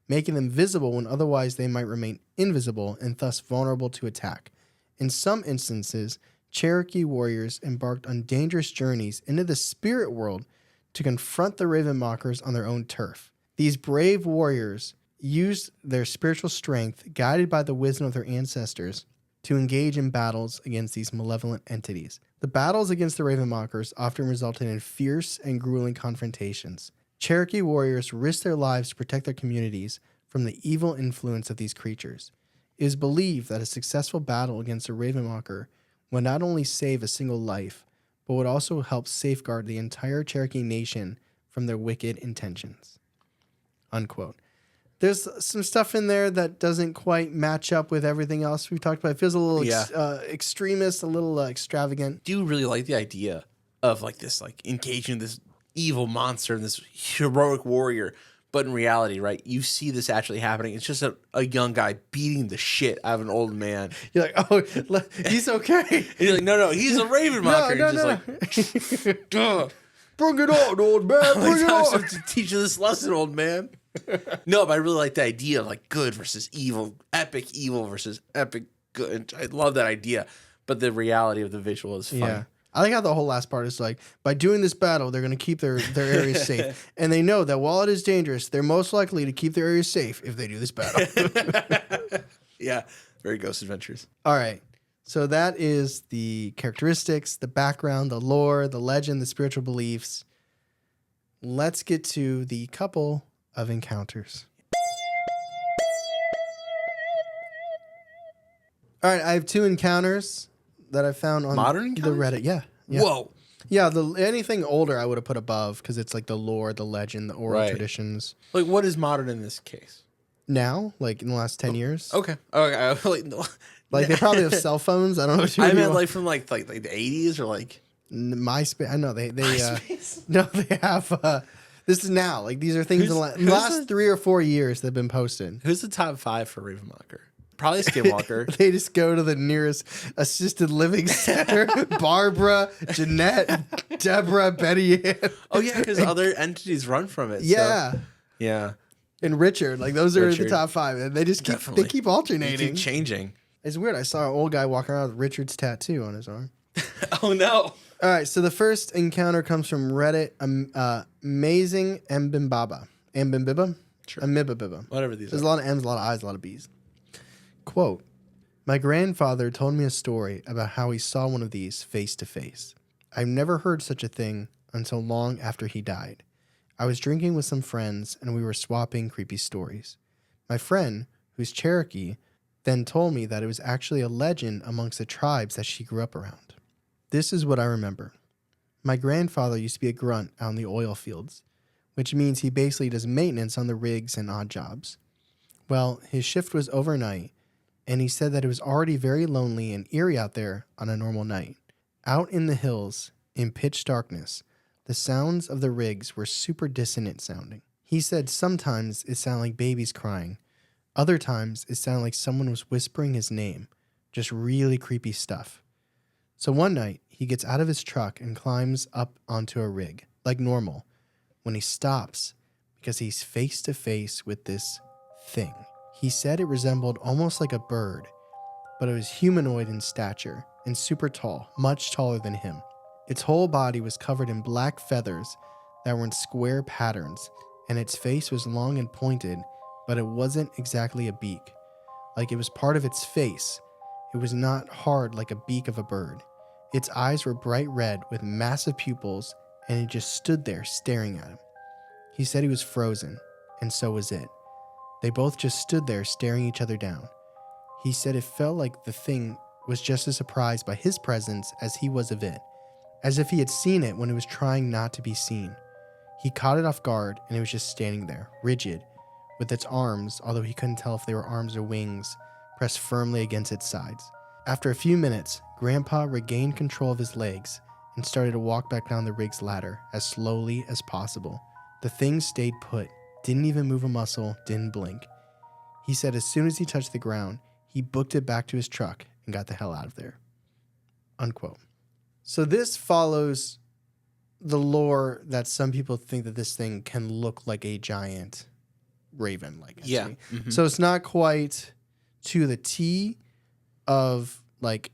making them visible when otherwise they might remain invisible and thus vulnerable to attack. In some instances, Cherokee warriors embarked on dangerous journeys into the spirit world to confront the Ravenmockers on their own turf. These brave warriors used their spiritual strength, guided by the wisdom of their ancestors, to engage in battles against these malevolent entities. The battles against the Ravenmockers often resulted in fierce and grueling confrontations. Cherokee warriors risked their lives to protect their communities from the evil influence of these creatures. It is believed that a successful battle against a Ravenmocker would not only save a single life, but would also help safeguard the entire Cherokee nation from their wicked intentions." Unquote. There's some stuff in there that doesn't quite match up with everything else we've talked about. It feels a little extremist, a little extravagant. Do you really like the idea of this engaging this evil monster and this heroic warrior? But in reality, right, you see this actually happening. It's just a young guy beating the shit out of an old man. You're like, oh, he's okay. And you're like, no, he's a Ravenmocker. No. Duh. Bring it on, old man. Bring it I on. have to teach you this lesson, old man. No, but I really like the idea of like good versus evil, epic evil versus epic good. I love that idea, but the reality of the visual is funny. Yeah. I like how the whole last part is like, by doing this battle, they're going to keep their areas safe. And they know that while it is dangerous, they're most likely to keep their areas safe if they do this battle. Yeah. Very Ghost Adventures. All right. So that is the characteristics, the background, the lore, the legend, the spiritual beliefs. Let's get to the couple of encounters. All right. I have 2 encounters that I found on Modern the encounters? Reddit. Yeah. Whoa. Yeah, anything older I would have put above because it's like the lore, the legend, the oral traditions. Like, what is modern in this case? Now, like in the last 10 years. Okay. Okay. Like they probably have cell phones. I don't know what you I meant like from like the 80s or like MySpace. I know they MySpace? no, they have this is now. Like these are things in the last 3 or 4 years that have been posted. Who's the top 5 for Ravenwalker? Probably Skinwalker. They just go to the nearest assisted living center. Barbara, Jeanette, Deborah, Betty Ann. Oh yeah, because other entities run from it. Yeah. So. Yeah. And Richard. Like those are Richard. the top 5. And they just keep Definitely. they keep They alternating. keep changing. It's weird. I saw an old guy walking around with Richard's tattoo on his arm. Oh no. All right, so the first encounter comes from Reddit. Amazing Mbimbaba. Mbimbiba? Sure. Amibabibba. Whatever these There's are. a lot of M's, a lot of I's, a lot of B's. Quote, my grandfather told me a story about how he saw one of these face to face. I've never heard such a thing until long after he died. I was drinking with some friends and we were swapping creepy stories. My friend, who's Cherokee, then told me that it was actually a legend amongst the tribes that she grew up around. This is what I remember. My grandfather used to be a grunt out in the oil fields, which means he basically does maintenance on the rigs and odd jobs. Well, his shift was overnight, and he said that it was already very lonely and eerie out there on a normal night. Out in the hills, in pitch darkness, the sounds of the rigs were super dissonant sounding. He said sometimes it sounded like babies crying. Other times it sounded like someone was whispering his name. Just really creepy stuff. So one night, he gets out of his truck and climbs up onto a rig, like normal, when he stops because he's face to face with this thing. He said it resembled almost like a bird, but it was humanoid in stature and super tall, much taller than him. Its whole body was covered in black feathers that were in square patterns, and its face was long and pointed, but it wasn't exactly a beak. Like it was part of its face. It was not hard like a beak of a bird. Its eyes were bright red with massive pupils, and it just stood there staring at him. He said he was frozen, and so was it. They both just stood there staring each other down. He said it felt like the thing was just as surprised by his presence as he was of it, as if he had seen it when it was trying not to be seen. He caught it off guard, and it was just standing there, rigid, with its arms, although he couldn't tell if they were arms or wings, pressed firmly against its sides. After a few minutes, Grandpa regained control of his legs and started to walk back down the rig's ladder as slowly as possible. The thing stayed put, didn't even move a muscle, didn't blink. He said as soon as he touched the ground, he booked it back to his truck and got the hell out of there. Unquote. So this follows the lore that some people think that this thing can look like a giant raven-like entity. Yeah. Mm-hmm. So it's not quite to the T of like...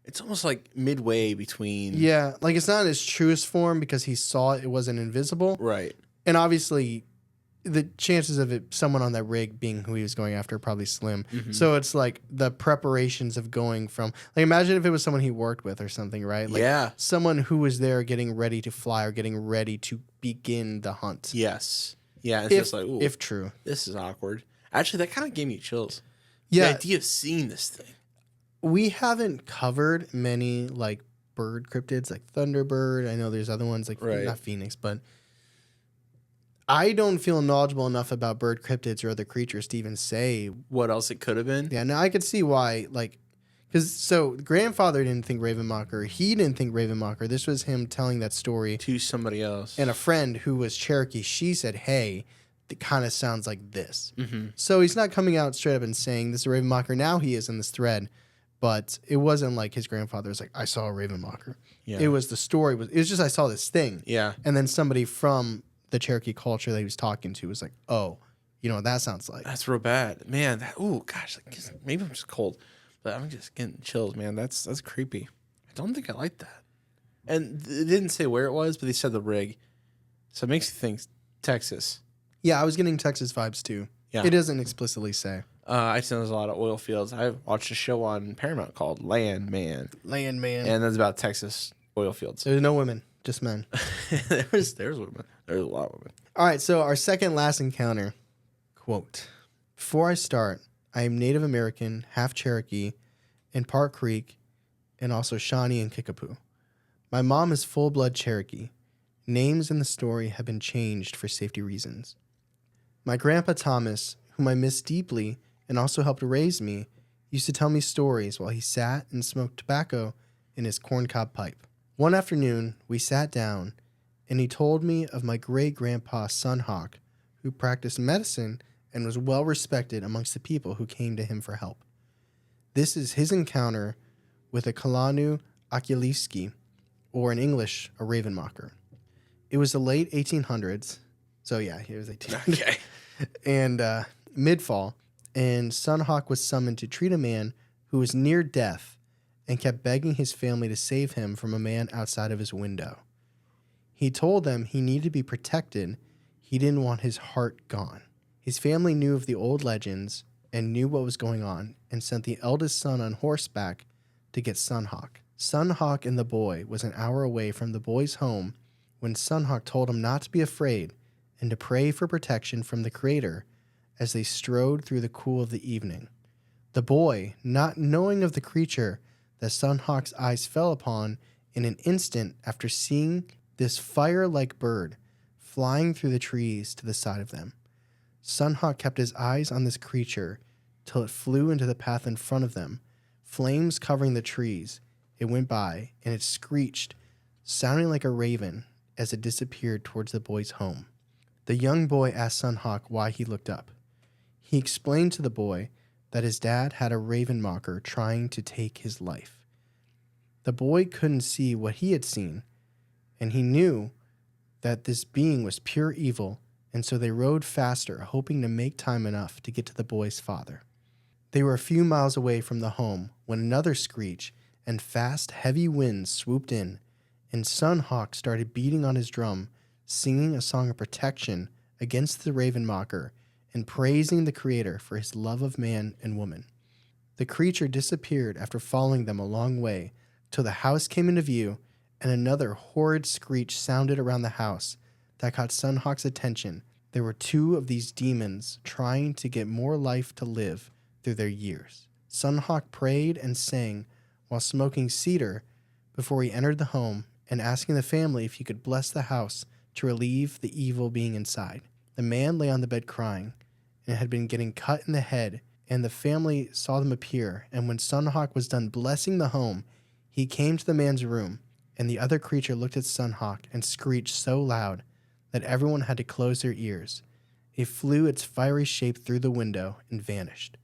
It's almost like midway between... Yeah, like it's not in its truest form because he saw it wasn't invisible. Right. And obviously, the chances of it, someone on that rig being who he was going after, are probably slim. Mm-hmm. So it's like the preparations of going from, like, imagine if it was someone he worked with or something, right? Like yeah. someone who was there getting ready to fly or getting ready to begin the hunt. Yes. Yeah. It's just like, ooh, if true. this is awkward. Actually, that kind of gave me chills. Yeah. The idea of seeing this thing. We haven't covered many like bird cryptids, like Thunderbird. I know there's other ones like not Phoenix, but I don't feel knowledgeable enough about bird cryptids or other creatures to even say what else it could have been. Yeah, now I could see why, like, because so grandfather didn't think Ravenmocker, he didn't think Ravenmocker. This was him telling that story To somebody else. and a friend who was Cherokee. She said, "Hey, it kind of sounds like this." Mm-hmm. So he's not coming out straight up and saying this is a Ravenmocker. Now he is in this thread. but it wasn't like his grandfather was like, I saw a raven mocker. Yeah. It was the story it was just I saw this thing. Yeah. And then somebody from the Cherokee culture that he was talking to was like, oh, you know what that sounds like. That's real bad, man. Gosh, maybe I'm just cold, but I'm just getting chills, man. That's creepy. I don't think I like that. And it didn't say where it was, but they said the rig, so it makes you think Texas. Yeah, I was getting Texas vibes too. Yeah. It doesn't explicitly say. I see there's a lot of oil fields. I watched a show on Paramount called Landman, And and that's about Texas oil fields. there's no women, just men. there's women. There's a lot of women. All right, so our second last encounter, quote, before I start, I am Native American, half Cherokee, in Park Creek, and also Shawnee and Kickapoo. My mom is full-blood Cherokee. Names in the story have been changed for safety reasons. My grandpa Thomas, whom I miss deeply and also helped raise me, used to tell me stories while he sat and smoked tobacco in his corncob pipe. One afternoon, we sat down, and he told me of my great-grandpa Sunhawk, who practiced medicine and was well respected amongst the people who came to him for help. This is his encounter with a Kâ'lanû Ahkyeli'skï, or in English, a raven mocker. It was the late 1800s, so yeah, he was 1800s, Okay. and mid-fall, and Sunhawk was summoned to treat a man who was near death and kept begging his family to save him from a man outside of his window. He told them he needed to be protected. He didn't want his heart gone. His family knew of the old legends and knew what was going on and sent the eldest son on horseback to get Sunhawk. Sunhawk and the boy was an hour away from the boy's home when Sunhawk told him not to be afraid and to pray for protection from the Creator as they strode through the cool of the evening. The boy, not knowing of the creature that Sunhawk's eyes fell upon in an instant after seeing this fire-like bird flying through the trees to the side of them. Sunhawk kept his eyes on this creature till it flew into the path in front of them, flames covering the trees. It went by, and it screeched, sounding like a raven as it disappeared towards the boy's home. The young boy asked Sunhawk why he looked up. He explained to the boy that his dad had a raven mocker trying to take his life. The boy couldn't see what he had seen, and he knew that this being was pure evil, and so they rode faster, hoping to make time enough to get to the boy's father. They were a few miles away from the home when another screech and fast, heavy winds swooped in, and Sunhawk started beating on his drum, singing a song of protection against the raven mocker and praising the Creator for his love of man and woman. The creature disappeared after following them a long way till the house came into view, and another horrid screech sounded around the house that caught Sunhawk's attention. There were two of these demons trying to get more life to live through their years. Sunhawk prayed and sang while smoking cedar before he entered the home and asking the family if he could bless the house to relieve the evil being inside. The man lay on the bed crying and had been getting cut in the head, and the family saw them appear, and when Sunhawk was done blessing the home, he came to the man's room, and the other creature looked at Sunhawk and screeched so loud that everyone had to close their ears. It flew its fiery shape through the window and vanished.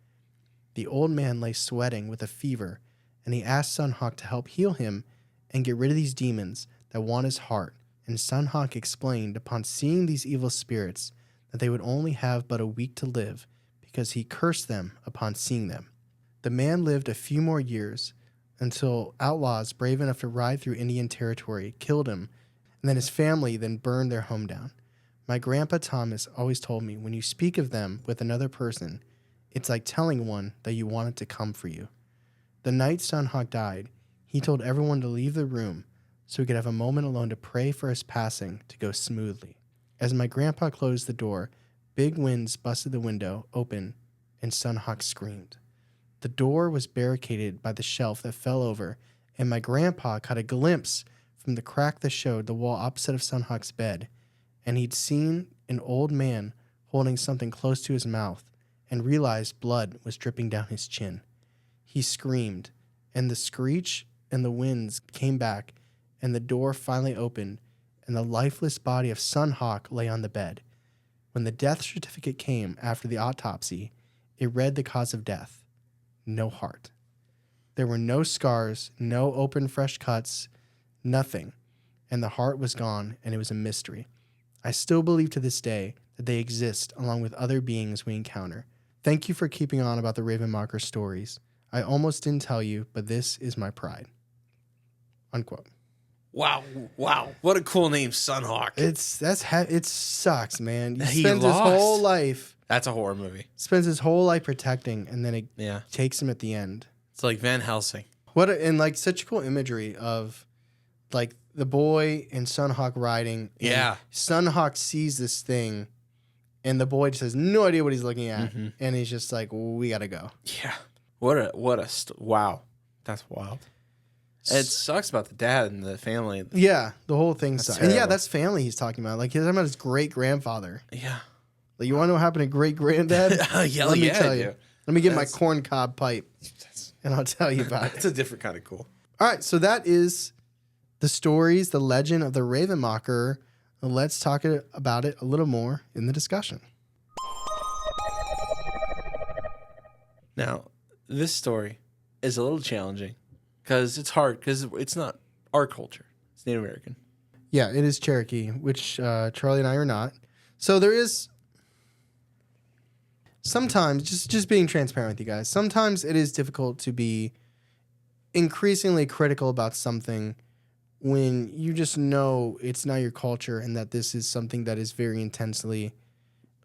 The old man lay sweating with a fever, and he asked Sunhawk to help heal him and get rid of these demons that want his heart, and Sunhawk explained upon seeing these evil spirits that they would only have but a week to live because he cursed them upon seeing them. The man lived a few more years until outlaws brave enough to ride through Indian territory killed him, and then his family then burned their home down. My grandpa Thomas always told me when you speak of them with another person, it's like telling one that you want it to come for you. The night Sunhawk died, he told everyone to leave the room so he could have a moment alone to pray for his passing to go smoothly. As my grandpa closed the door, big winds busted the window open, and Sunhawk screamed. The door was barricaded by the shelf that fell over, and my grandpa caught a glimpse from the crack that showed the wall opposite of Sunhawk's bed, and he'd seen an old man holding something close to his mouth and realized blood was dripping down his chin. He screamed, and the screech and the winds came back, and the door finally opened, and the lifeless body of Sunhawk lay on the bed. When the death certificate came after the autopsy, it read the cause of death: no heart. There were no scars, no open fresh cuts, nothing. And the heart was gone, and it was a mystery. I still believe to this day that they exist along with other beings we encounter. Thank you for keeping on about the Ravenmocker stories. I almost didn't tell you, but this is my pride. Unquote. Wow. What a cool name, Sunhawk. It sucks, man. He spends his lost. whole life. That's a horror movie. Spends his whole life protecting, and then it Yeah. takes him at the end. It's like Van Helsing. And like such cool imagery of like the boy and Sunhawk riding. And Yeah. Sunhawk sees this thing, and the boy just has no idea what he's looking at, and he's just like, "We gotta go." Yeah. Wow. That's wild. It sucks about the dad and the family. Yeah, the whole thing sucks. And yeah, terrible. that's family he's talking about. Like he's talking about his great grandfather. Yeah. Like, you want to know what happened to great granddad? Yeah, Let me yeah, tell I you. do. Let me get my That's- corn cob pipe, and I'll tell you about it. It's a different kind of cool. All right, so that is the stories, the legend of the Ravenmocker. Let's talk about it a little more in the discussion. Now, this story is a little challenging because it's hard because it's not our culture. It's Native American. Yeah, it is Cherokee, which Charlie and I are not. So there is sometimes, just being transparent with you guys, sometimes it is difficult to be increasingly critical about something when you just know it's not your culture and that this is something that is very intensely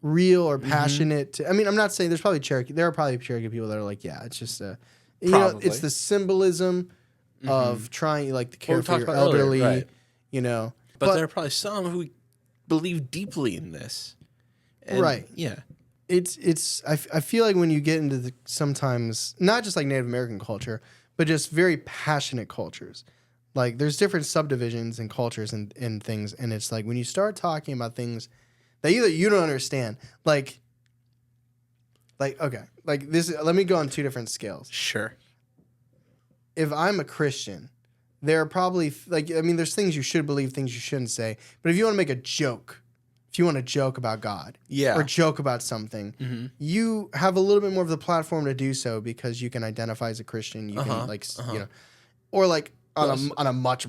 real or passionate. I mean, I'm not saying there are probably Cherokee people that are like, yeah, it's just it's the symbolism of trying like to care for your elderly, right. you know. But there are probably some who believe deeply in this. And, right. Yeah. I feel like when you get into the sometimes not just like Native American culture, but just very passionate cultures. Like there's different subdivisions and cultures and things, and it's like when you start talking about things that either you don't understand, like okay, like this. Let me go on two different scales. Sure. If I'm a Christian, there are probably there's things you should believe, things you shouldn't say. But if you want to make a joke, if you want to joke about God, or joke about something, you have a little bit more of the platform to do so because you can identify as a Christian. You can you know, or like on a much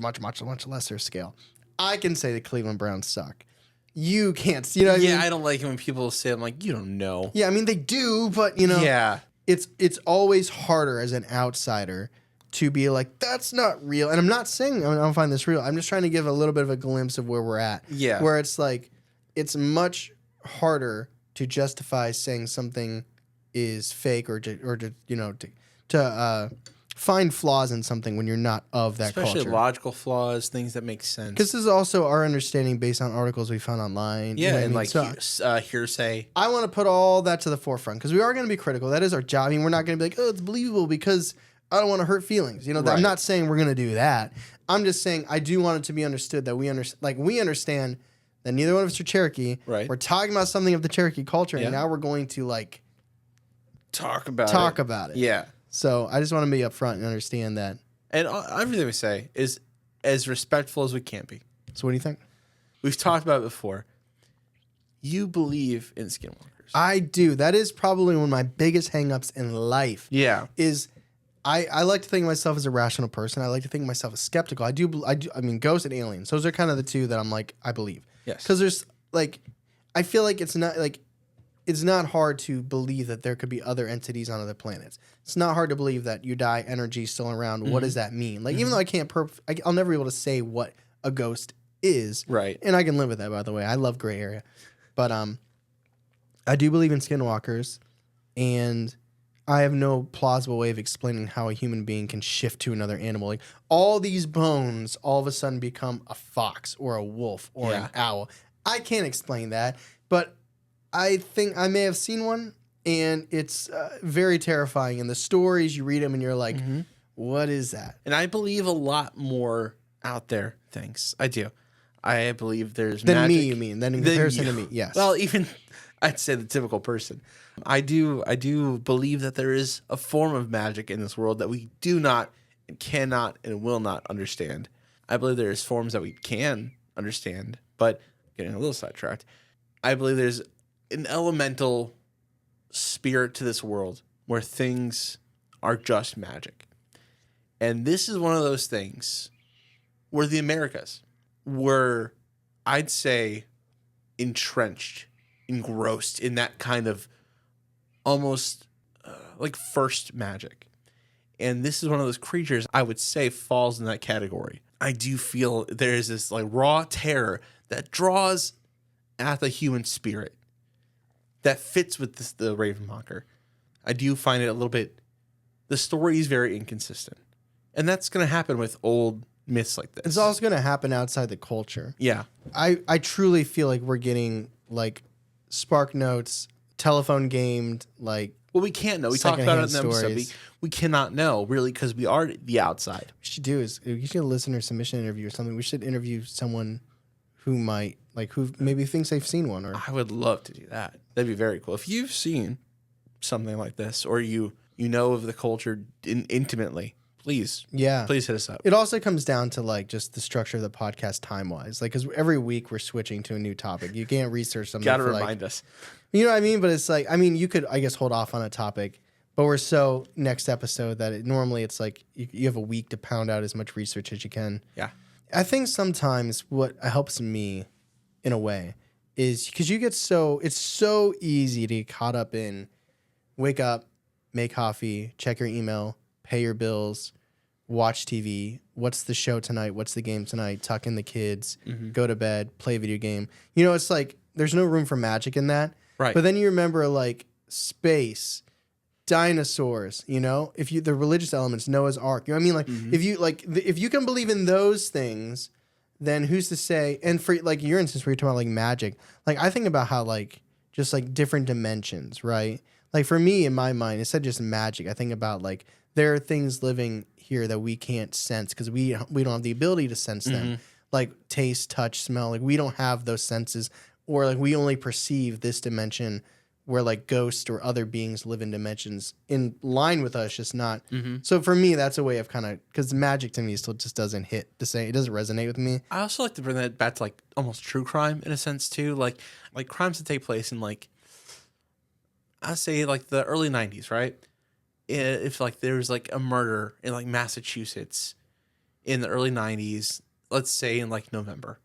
lesser scale, I can say the Cleveland Browns suck. You can't. You know what I mean? I don't like it when people say, I'm like, you don't know. Yeah, I mean they do, but you know, it's always harder as an outsider to be like, that's not real. And I'm not saying I don't find this real. I'm just trying to give a little bit of a glimpse of where we're at. Yeah. Where it's like, it's much harder to justify saying something is fake or to find flaws in something when you're not of that culture. Especially logical flaws, things that make sense. Because this is also our understanding based on articles we found online. Yeah, you know and so, hearsay. I want to put all that to the forefront because we are going to be critical. That is our job. I mean, we're not going to be like, oh, it's believable because I don't want to hurt feelings. You know, I'm not saying we're going to do that. I'm just saying I do want it to be understood that we understand that neither one of us are Cherokee. Right. We're talking about something of the Cherokee culture, and now we're going to like talk about it. Yeah. So I just want to be upfront and understand that. And everything we say is as respectful as we can be. So what do you think? We've talked about it before. You believe in skinwalkers. I do. That is probably one of my biggest hangups in life. Yeah. Is I like to think of myself as a rational person. I like to think of myself as skeptical. I mean, ghosts and aliens. Those are kind of the two that I'm like, I believe. Yes. Because there's like, I feel like it's not hard to believe that there could be other entities on other planets. It's not hard to believe that you die, energy is still around. What does that mean? Like, even though I can't, I'll never be able to say what a ghost is. Right. And I can live with that, by the way. I love gray area. But I do believe in skinwalkers, and I have no plausible way of explaining how a human being can shift to another animal. Like, all these bones all of a sudden become a fox or a wolf or an owl. I can't explain that, but I think I may have seen one, and it's very terrifying. And the stories, you read them, and you're like, what is that? And I believe a lot more out there things. I do. I believe there's than magic. Me, you mean? Than in comparison to me, yes. Well, even I'd say the typical person. I do believe that there is a form of magic in this world that we do not and cannot and will not understand. I believe there is forms that we can understand, but getting a little sidetracked, I believe there's an elemental spirit to this world where things are just magic. And this is one of those things where the Americas were, I'd say, entrenched, engrossed in that kind of almost like first magic. And this is one of those creatures I would say falls in that category. I do feel there is this like raw terror that draws at the human spirit that fits with the Ravenmocker. I do find it a little bit, the story is very inconsistent. And that's going to happen with old myths like this. It's also going to happen outside the culture. Yeah. I truly feel like we're getting like Spark Notes, telephone gamed, like. Well, we can't know. We talked about it in the episode. Stories. We cannot know, really, because we are the outside. What we should do is we should get a listener submission interview or something. We should interview someone who might, like, who maybe thinks they've seen one. Or I would love to do that. That'd be very cool. If you've seen something like this, or you know of the culture intimately, please hit us up. It also comes down to like just the structure of the podcast time wise, like because every week we're switching to a new topic. You can't research something. Got to remind us. You know what I mean? But it's like, I mean, you could, I guess, hold off on a topic, but we're so next episode that normally it's like you have a week to pound out as much research as you can. Yeah. I think sometimes what helps me in a way is because you get it's so easy to get caught up in wake up, make coffee, check your email, pay your bills, watch TV. What's the show tonight? What's the game tonight? Tuck in the kids, go to bed, play a video game. You know, it's like there's no room for magic in that. Right. But then you remember like space, dinosaurs, you know, the religious elements, Noah's Ark. You know what I mean? Like if you can believe in those things, then who's to say? And for like your instance where you're talking about like magic, like I think about how like just like different dimensions, right? Like for me in my mind, instead of just magic, I think about like there are things living here that we can't sense because we don't have the ability to sense them, like taste, touch, smell. Like we don't have those senses, or like we only perceive this dimension where like ghosts or other beings live in dimensions in line with us, just not. So for me, that's a way of kind of, because magic to me still just doesn't hit the same. It doesn't resonate with me. I also like to bring that back to like almost true crime in a sense too, like crimes that take place in like, I say like the early 90s, right? If like there's like a murder in like Massachusetts in the early 90s, let's say in like November,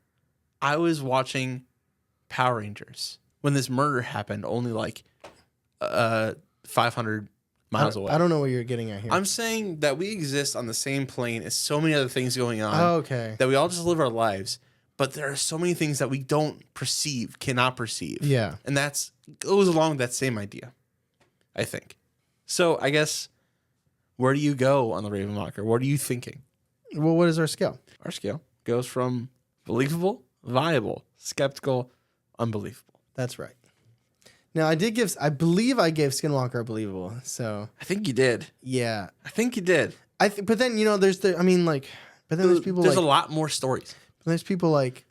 I was watching Power Rangers when this murder happened, only like 500 miles away. I don't know what you're getting at here. I'm saying that we exist on the same plane as so many other things going on. Oh, okay. That we all just live our lives, but there are so many things that we don't perceive, cannot perceive. Yeah. And that's goes along with that same idea, I think. So I guess, where do you go on the Ravenmocker? What are you thinking? Well, what is our scale? Our scale goes from believable, viable, skeptical, unbelievable. That's right. Now, I believe I gave Skinwalker a believable. So I think you did. yeah, I think you did. but then you know, there's but then there's people There's like a lot more stories. there's people like,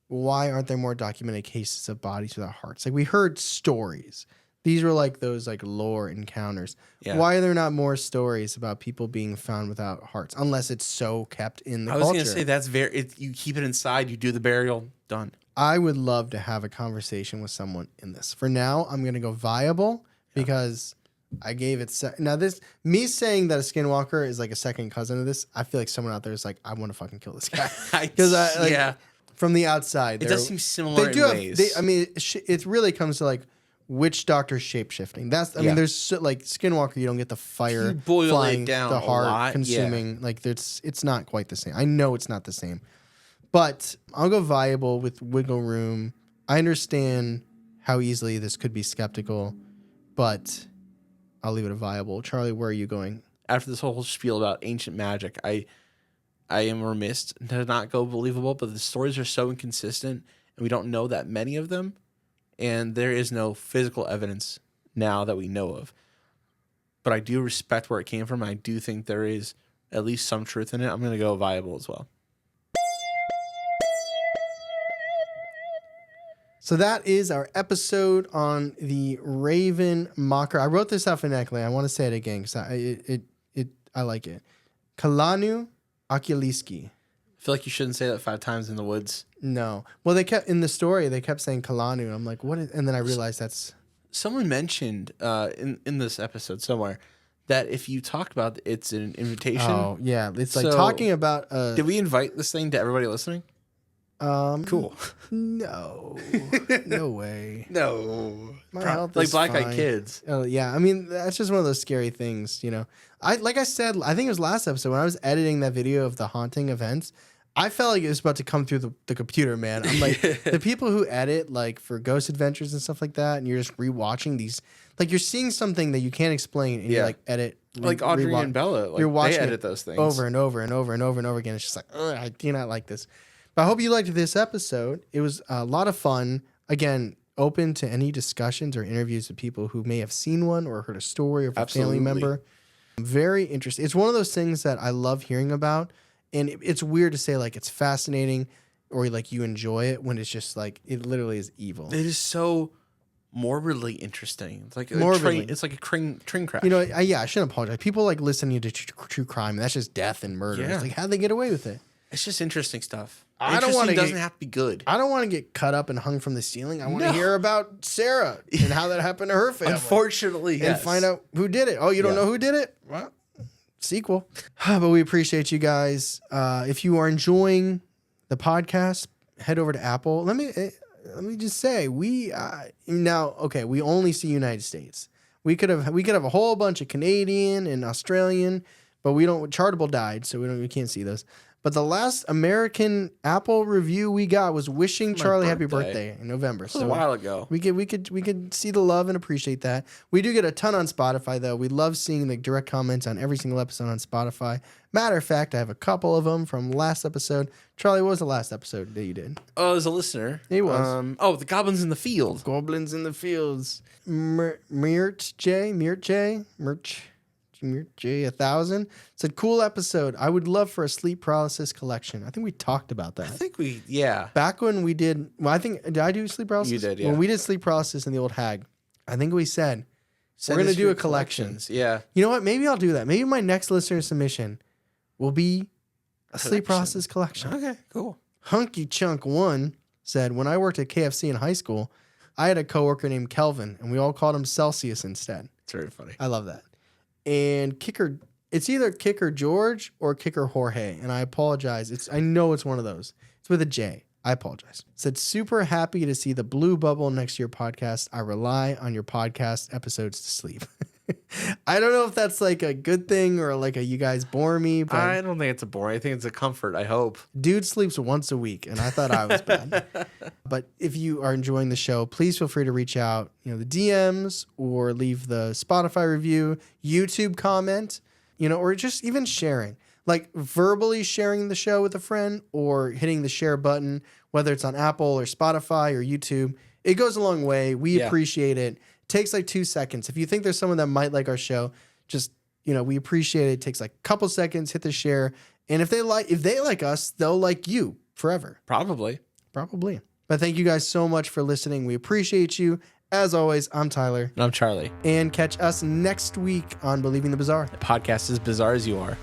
why aren't there more documented cases of bodies without hearts? Like we heard stories. These were like those like lore encounters. Yeah. Why are there not more stories about people being found without hearts? Unless it's so kept in the culture. I was going to say that's you keep it inside, you do the burial, done. I would love to have a conversation with someone in this. For now, I'm going to go viable because I gave it. Now, me saying that a Skinwalker is like a second cousin of this, I feel like someone out there is like, I want to fucking kill this guy. Because from the outside, it does seem similar in ways. It really comes to like witch doctor shapeshifting. There's like Skinwalker, you don't get the fire you boil flying, it down the heart a lot, consuming. Like it's not quite the same. I know it's not the same. But I'll go viable with wiggle room. I understand how easily this could be skeptical, but I'll leave it a viable. Charlie, where are you going? After this whole spiel about ancient magic, I am remiss to not go believable, but the stories are so inconsistent, and we don't know that many of them, and there is no physical evidence now that we know of. But I do respect where it came from. I do think there is at least some truth in it. I'm going to go viable as well. So that is our episode on the Ravenmocker. I wrote this out phonetically. I want to say it again because I like it. Kâ'lanû Ahkyeli'skï. I feel like you shouldn't say that 5 times in the woods. No. Well, they kept in the story. They kept saying Kâ'lanû, and I'm like, what? And then I realized that's someone mentioned in this episode somewhere that if you talk about it's an invitation. Oh yeah, it's like So, talking about. Did we invite this thing to everybody listening? Cool. No, no way. No. My health like is Black fine. Eyed Kids. Oh yeah, I mean that's just one of those scary things, you know. Like I said, I think it was last episode when I was editing that video of the haunting events. I felt like it was about to come through the computer, man. I'm like the people who edit like for Ghost Adventures and stuff like that, and you're just rewatching these, like you're seeing something that you can't explain, and you like edit. Like Audrey and Bella, like you're watching they edit those things over and over and over and over and over again. It's just like, ugh, I do not like this. But I hope you liked this episode. It was a lot of fun. Again, open to any discussions or interviews with people who may have seen one or heard a story of a family member. Very interesting. It's one of those things that I love hearing about. And it's weird to say like it's fascinating or like you enjoy it when it's just like it literally is evil. It is so morbidly interesting. It's like it's like a train crash. You know, I shouldn't apologize. People like listening to true crime. And that's just death and murder. Yeah. It's like how'd they get away with it? It's just interesting stuff. I don't want to. Doesn't have to be good. I don't want to get cut up and hung from the ceiling. I want to hear about Sarah and how that happened to her family. Unfortunately, and find out who did it. Oh, you don't know who did it? Well, sequel. But we appreciate you guys. If you are enjoying the podcast, head over to Apple. Let me just say we we only see United States. We could have a whole bunch of Canadian and Australian, but we don't. Chartable died, so we can't see those. But the last American Apple review we got was wishing Charlie happy birthday in November. So a while ago. We could see the love and appreciate that. We do get a ton on Spotify though. We love seeing the direct comments on every single episode on Spotify. Matter of fact, I have a couple of them from last episode. Charlie, what was the last episode that you did? Oh, as a listener. He was. The Goblins in the Field. Goblins in the Fields. Mirt J 1000 said, cool episode. I would love for a sleep paralysis collection. I think we talked about that. I think Back when we did, did I do sleep paralysis? You did, yeah. When we did sleep paralysis in the old Hag, I think we said, we're going to do a collection. Yeah. You know what? Maybe I'll do that. Maybe my next listener submission will be a sleep paralysis collection. Okay, cool. Hunky Chunk 1 said, when I worked at KFC in high school, I had a coworker named Kelvin, and we all called him Celsius instead. It's very funny. I love that. And Kicker, it's either Kicker George or Kicker Jorge, and I apologize. I know it's one of those. It's with a J. I apologize. Said, super happy to see the blue bubble next to your podcast. I rely on your podcast episodes to sleep. I don't know if that's like a good thing or like you guys bore me, but I don't think it's a boring. I think it's a comfort, I hope. Dude sleeps once a week, and I thought I was bad. But if you are enjoying the show, please feel free to reach out, the DMs or leave the Spotify review, YouTube comment, or just even sharing. Like verbally sharing the show with a friend or hitting the share button, whether it's on Apple or Spotify or YouTube. It goes a long way. We appreciate it. Takes like 2 seconds. If you think there's someone that might like our show, just, we appreciate it. It takes like a couple seconds, hit the share. And if they like us, they'll like you forever. Probably. But thank you guys so much for listening. We appreciate you. As always, I'm Tyler. And I'm Charlie. And catch us next week on Believing the Bizarre. The podcast is bizarre as you are.